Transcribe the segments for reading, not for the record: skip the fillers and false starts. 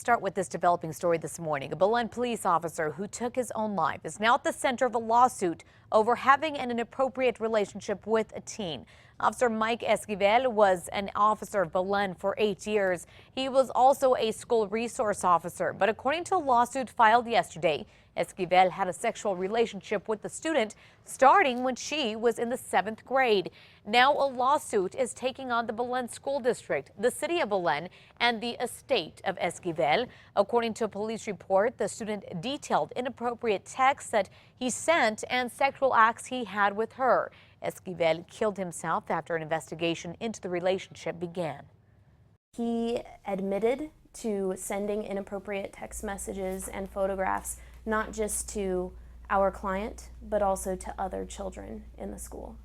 start with this developing story this morning. A Belen police officer who took his own life is now at the center of a lawsuit over having an inappropriate relationship with a teen. Officer Mike Esquivel was an officer of Belen for 8 years. He was also a school resource officer, but according to a lawsuit filed yesterday, Esquivel had a sexual relationship with the student starting when she was in the 7th grade. Now a lawsuit is taking on the Belen School District, the city of Belen, and the estate of Esquivel. According to a police report, the student detailed inappropriate texts that he sent and sexual acts he had with her. Esquivel killed himself after an investigation into the relationship began. He admitted to sending inappropriate text messages and photographs, not just to our client, but also to other children in the school.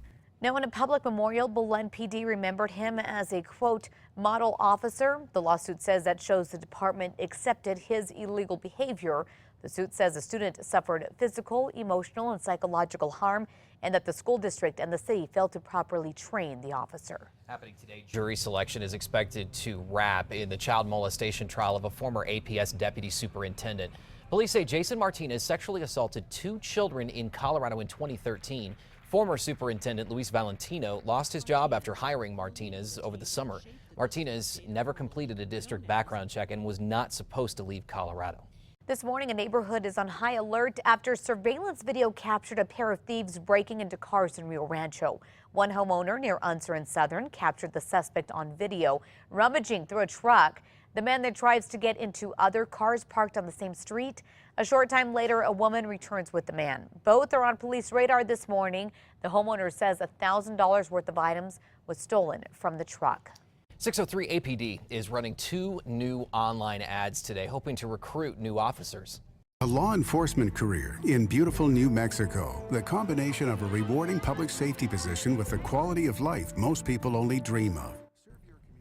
Now, in a public memorial, Belen PD remembered him as a, quote, model officer. The lawsuit says that shows the department accepted his illegal behavior. The suit says the student suffered physical, emotional, and psychological harm, and that the school district and the city failed to properly train the officer. Happening today, jury selection is expected to wrap in the child molestation trial of a former APS deputy superintendent. Police say Jason Martinez sexually assaulted 2 children in Colorado in 2013. Former Superintendent Luis Valentino lost his job after hiring Martinez over the summer. Martinez never completed a district background check and was not supposed to leave Colorado. This morning, a neighborhood is on high alert after surveillance video captured a pair of thieves breaking into cars in Rio Rancho. One homeowner near Unser and Southern captured the suspect on video rummaging through a truck. The man then tries to get into other cars parked on the same street. A short time later, a woman returns with the man. Both are on police radar this morning. The homeowner says $1,000 worth of items was stolen from the truck. 603 APD is running 2 new online ads today, hoping to recruit new officers. A law enforcement career in beautiful New Mexico, the combination of a rewarding public safety position with the quality of life most people only dream of.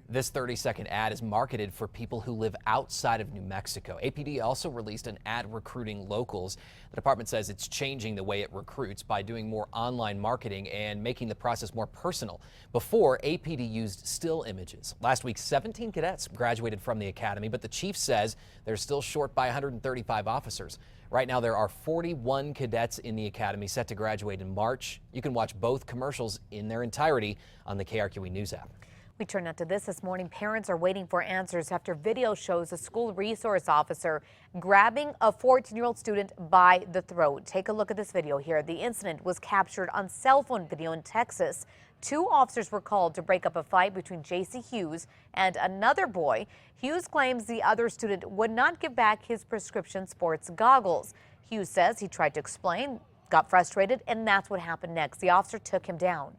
This 30-second ad is marketed for people who live outside of New Mexico. APD also released an ad recruiting locals. The department says it's changing the way it recruits by doing more online marketing and making the process more personal. Before, APD used still images. Last week, 17 cadets graduated from the academy, but the chief says they're still short by 135 officers. Right now, there are 41 cadets in the academy set to graduate in March. You can watch both commercials in their entirety on the KRQE News app. We turn now to this morning. Parents are waiting for answers after video shows a school resource officer grabbing a 14-year-old student by the throat. Take a look at this video here. The incident was captured on cell phone video in Texas. 2 officers were called to break up a fight between J.C. Hughes and another boy. Hughes claims the other student would not give back his prescription sports goggles. Hughes says he tried to explain, got frustrated, and that's what happened next. The officer took him down.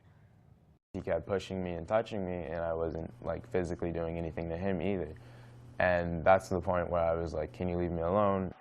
He kept pushing me and touching me, and I wasn't physically doing anything to him either. And that's the point where I was like, can you leave me alone?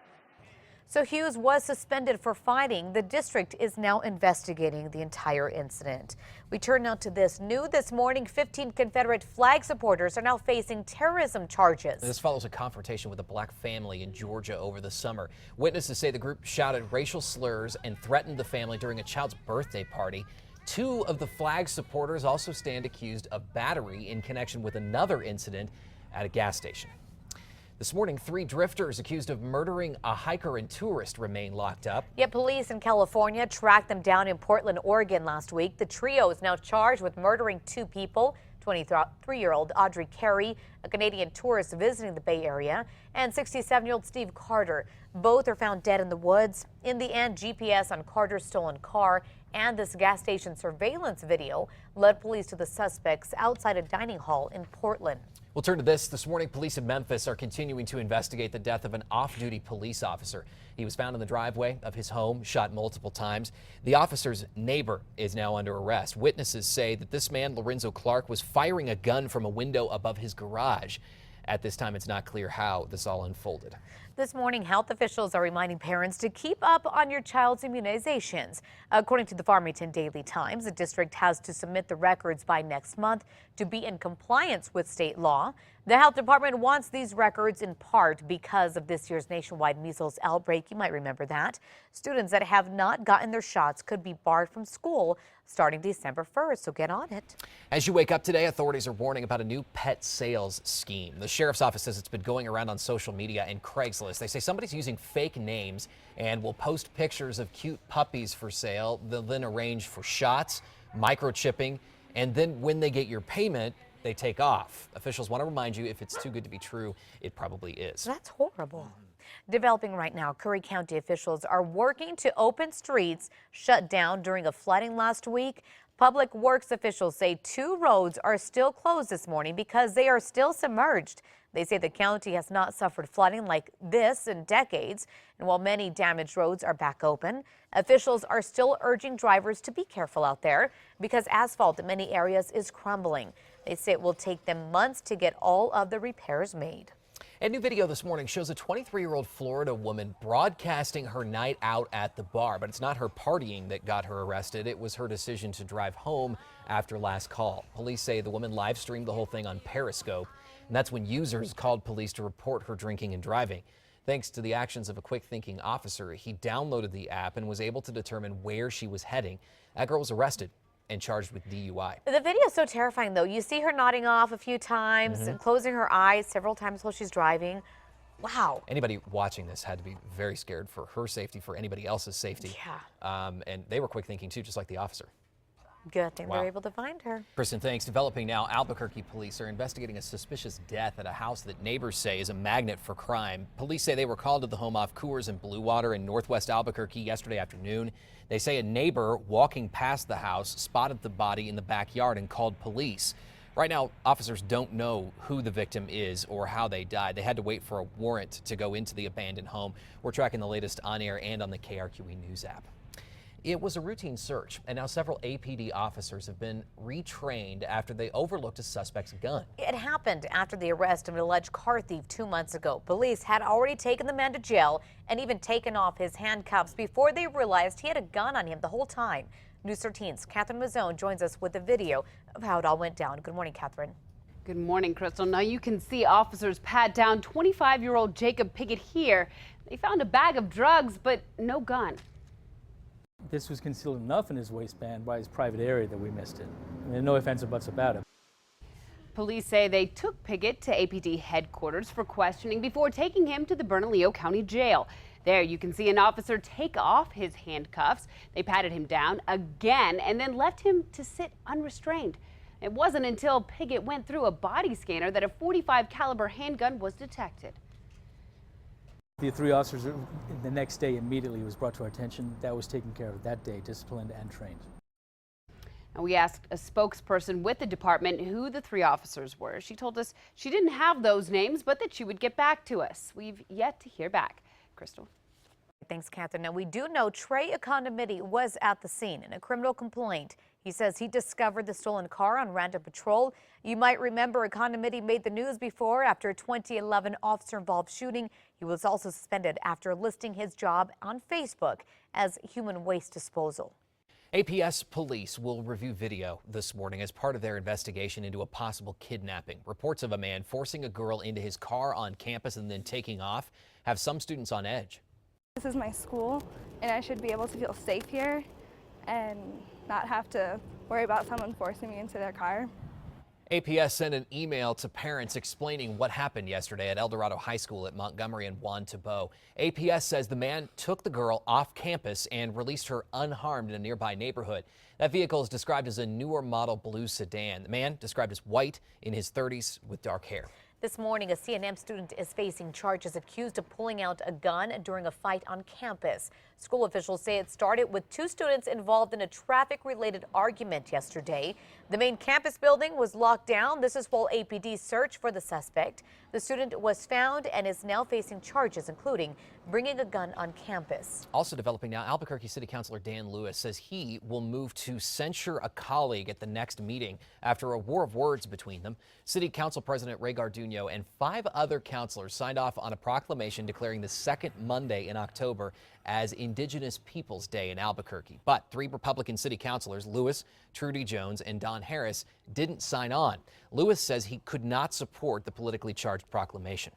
So Hughes was suspended for fighting. The district is now investigating the entire incident. We turn now to this. New this morning, 15 Confederate flag supporters are now facing terrorism charges. This follows a confrontation with a black family in Georgia over the summer. Witnesses say the group shouted racial slurs and threatened the family during a child's birthday party. 2 of the flag supporters also stand accused of battery in connection with another incident at a gas station. This morning, 3 drifters accused of murdering a hiker and tourist remain locked up. Yet police in California tracked them down in Portland, Oregon last week. The trio is now charged with murdering 2 people. 23-year-old Audrey Carey, a Canadian tourist visiting the Bay Area, and 67-year-old Steve Carter. Both are found dead in the woods. In the end, GPS on Carter's stolen car and this gas station surveillance video led police to the suspects outside a dining hall in Portland. We'll turn to this. This morning, police in Memphis are continuing to investigate the death of an off-duty police officer. He was found in the driveway of his home, shot multiple times. The officer's neighbor is now under arrest. Witnesses say that this man, Lorenzo Clark, was firing a gun from a window above his garage. At this time, it's not clear how this all unfolded. This morning, health officials are reminding parents to keep up on your child's immunizations. According to the Farmington Daily Times, the district has to submit the records by next month to be in compliance with state law. The health department wants these records in part because of this year's nationwide measles outbreak. You might remember that. Students that have not gotten their shots could be barred from school starting December 1st, so get on it. As you wake up today, authorities are warning about a new pet sales scheme. The sheriff's office says it's been going around on social media and Craigslist. They say somebody's using fake names and will post pictures of cute puppies for sale. They'll then arrange for shots, microchipping, and then when they get your payment, they take off. Officials want to remind you, if it's too good to be true, it probably is. That's horrible. Developing right now, Curry County officials are working to open streets shut down during a flooding last week. Public Works officials say 2 roads are still closed this morning because they are still submerged. They say the county has not suffered flooding like this in decades. And while many damaged roads are back open, officials are still urging drivers to be careful out there because asphalt in many areas is crumbling. They say it will take them months to get all of the repairs made. A new video this morning shows a 23-year-old Florida woman broadcasting her night out at the bar, but it's not her partying that got her arrested. It was her decision to drive home after last call. Police say the woman live streamed the whole thing on Periscope, and that's when users called police to report her drinking and driving. Thanks to the actions of a quick-thinking officer, he downloaded the app and was able to determine where she was heading. That girl was arrested and charged with DUI. The video is so terrifying, though. You see her nodding off a few times and closing her eyes several times while she's driving. Wow. Anybody watching this had to be very scared for her safety, for anybody else's safety. Yeah. And they were quick thinking, too, just like the officer. Good thing Wow. they're able to find her. Kristen, thanks. Developing now, Albuquerque police are investigating a suspicious death at a house that neighbors say is a magnet for crime. Police say they were called to the home off Coors and Blue Water in northwest Albuquerque yesterday afternoon. They say a neighbor walking past the house spotted the body in the backyard and called police. Right now, officers don't know who the victim is or how they died. They had to wait for a warrant to go into the abandoned home. We're tracking the latest on air and on the KRQE News app. It was a routine search, and now several APD officers have been retrained after they overlooked a suspect's gun. It happened after the arrest of an alleged car thief 2 months ago. Police had already taken the man to jail and even taken off his handcuffs before they realized he had a gun on him the whole time. News 13's Catherine Mazzone joins us with a video of how it all went down. Good morning, Catherine. Good morning, Crystal. Now you can see officers pat down 25-year-old Jacob Pickett here. They found a bag of drugs, but no gun. This was concealed enough in his waistband by his private area that we missed it. I mean, no offense or buts about it. Police say they took Pickett to APD headquarters for questioning before taking him to the Bernalillo County Jail. There you can see an officer take off his handcuffs. They patted him down again and then left him to sit unrestrained. It wasn't until Pickett went through a body scanner that a .45 caliber handgun was detected. The 3 officers, the next day immediately was brought to our attention. That was taken care of that day, disciplined and trained. And we asked a spokesperson with the department who the 3 officers were. She told us she didn't have those names, but that she would get back to us. We've yet to hear back. Crystal. Thanks, Catherine. Now, we do know Trey Economiddy was at the scene in a criminal complaint. He says he discovered the stolen car on random patrol. You might remember Economiddy made the news before after a 2011 officer-involved shooting. He was also suspended after listing his job on Facebook as human waste disposal. APS police will review video this morning as part of their investigation into a possible kidnapping. Reports of a man forcing a girl into his car on campus and then taking off have some students on edge. This is my school, and I should be able to feel safe here and not have to worry about someone forcing me into their car. APS sent an email to parents explaining what happened yesterday at El Dorado High School at Montgomery and Juan Tabo. APS says the man took the girl off campus and released her unharmed in a nearby neighborhood. That vehicle is described as a newer model blue sedan. The man described as white, in his 30s, with dark hair. This morning, a CNM student is facing charges accused of pulling out a gun during a fight on campus. School officials say it started with 2 students involved in a traffic-related argument yesterday. The main campus building was locked down. This is while APD searched for the suspect. The student was found and is now facing charges, including bringing a gun on campus. Also developing now, Albuquerque City Councilor Dan Lewis says he will move to censure a colleague at the next meeting after a war of words between them. City Council President Ray Garduny Garduño and 5 other councilors signed off on a proclamation declaring the second Monday in October as Indigenous Peoples Day in Albuquerque. But 3 Republican city councilors, Lewis, Trudy Jones, and Don Harris, didn't sign on. Lewis says he could not support the politically charged proclamation.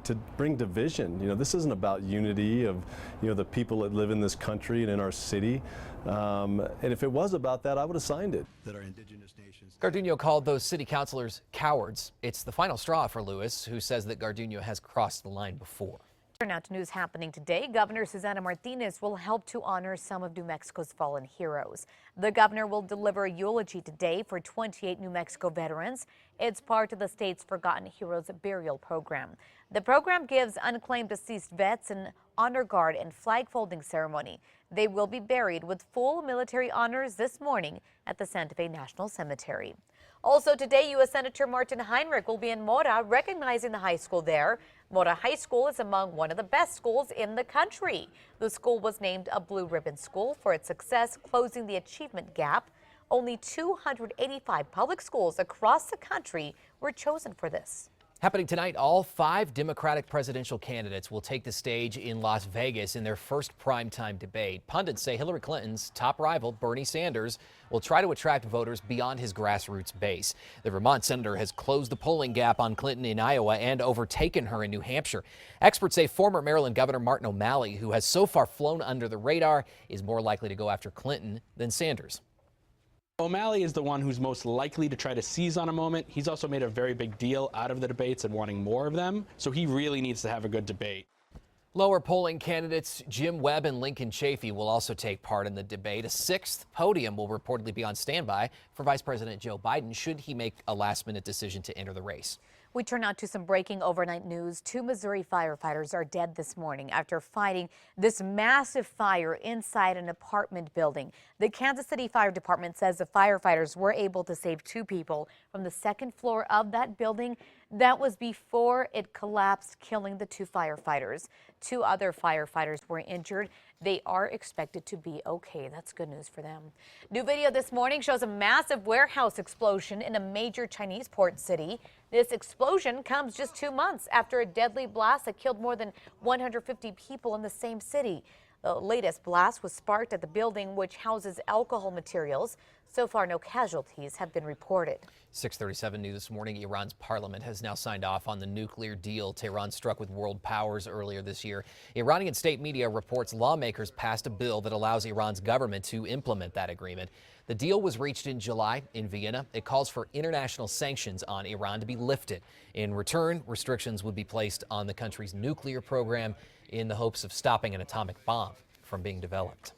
To bring division, this isn't about unity of, the people that live in this country and in our city. And if it was about that, I would have signed it. That our indigenous nations. Garduño called those city councilors cowards. It's the final straw for Lewis, who says that Garduño has crossed the line before. Turn out to news happening today. Governor Susana Martinez will help to honor some of New Mexico's fallen heroes. The governor will deliver a eulogy today for 28 New Mexico veterans. It's part of the state's Forgotten Heroes burial program. The program gives unclaimed deceased vets an honor guard and flag folding ceremony. They will be buried with full military honors this morning at the Santa Fe National Cemetery. Also today, U.S. Senator Martin Heinrich will be in Mora recognizing the high school there. Mora High School is among one of the best schools in the country. The school was named a Blue Ribbon School for its success closing the achievement gap. Only 285 public schools across the country were chosen for this. Happening tonight, all 5 Democratic presidential candidates will take the stage in Las Vegas in their first primetime debate. Pundits say Hillary Clinton's top rival, Bernie Sanders, will try to attract voters beyond his grassroots base. The Vermont senator has closed the polling gap on Clinton in Iowa and overtaken her in New Hampshire. Experts say former Maryland Governor Martin O'Malley, who has so far flown under the radar, is more likely to go after Clinton than Sanders. O'Malley is the one who's most likely to try to seize on a moment. He's also made a very big deal out of the debates and wanting more of them, so he really needs to have a good debate. Lower polling candidates Jim Webb and Lincoln Chafee will also take part in the debate. A 6th podium will reportedly be on standby for Vice President Joe Biden should he make a last-minute decision to enter the race. We turn now to some breaking overnight news. 2 Missouri firefighters are dead this morning after fighting this massive fire inside an apartment building. The Kansas City Fire Department says the firefighters were able to save 2 people from the 2nd floor of that building. That was before it collapsed, killing the 2 firefighters. 2 other firefighters were injured. They are expected to be okay. That's good news for them. New video this morning shows a massive warehouse explosion in a major Chinese port city. This explosion comes just 2 months after a deadly blast that killed more than 150 people in the same city. The latest blast was sparked at the building which houses alcohol materials. So far, no casualties have been reported. 6:37 news this morning. Iran's parliament has now signed off on the nuclear deal Tehran struck with world powers earlier this year. Iranian state media reports lawmakers passed a bill that allows Iran's government to implement that agreement. The deal was reached in July in Vienna. It calls for international sanctions on Iran to be lifted. In return, restrictions would be placed on the country's nuclear program in the hopes of stopping an atomic bomb from being developed.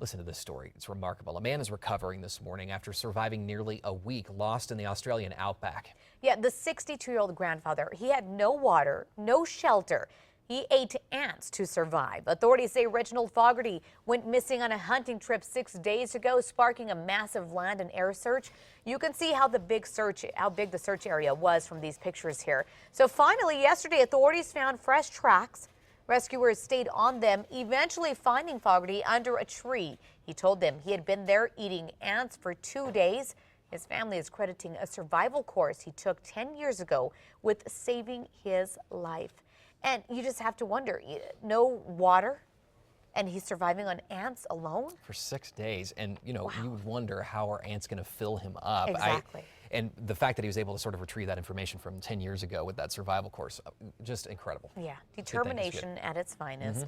Listen to this story. It's remarkable. A man is recovering this morning after surviving nearly a week lost in the Australian outback. Yeah, the 62-year-old grandfather, he had no water, no shelter. He ate ants to survive. Authorities say Reginald Fogarty went missing on a hunting trip 6 days ago, sparking a massive land and air search. You can see how big the search area was from these pictures here. So finally, yesterday, authorities found fresh tracks. Rescuers stayed on them, eventually finding Fogarty under a tree. He told them he had been there eating ants for 2 days. His family is crediting a survival course he took 10 years ago with saving his life. And you just have to wonder, no water, and he's surviving on ants alone? For 6 days. And, wow. You would wonder how are ants going to fill him up? Exactly. And the fact that he was able to sort of retrieve that information from 10 years ago with that survival course, just incredible. Yeah, determination at its finest.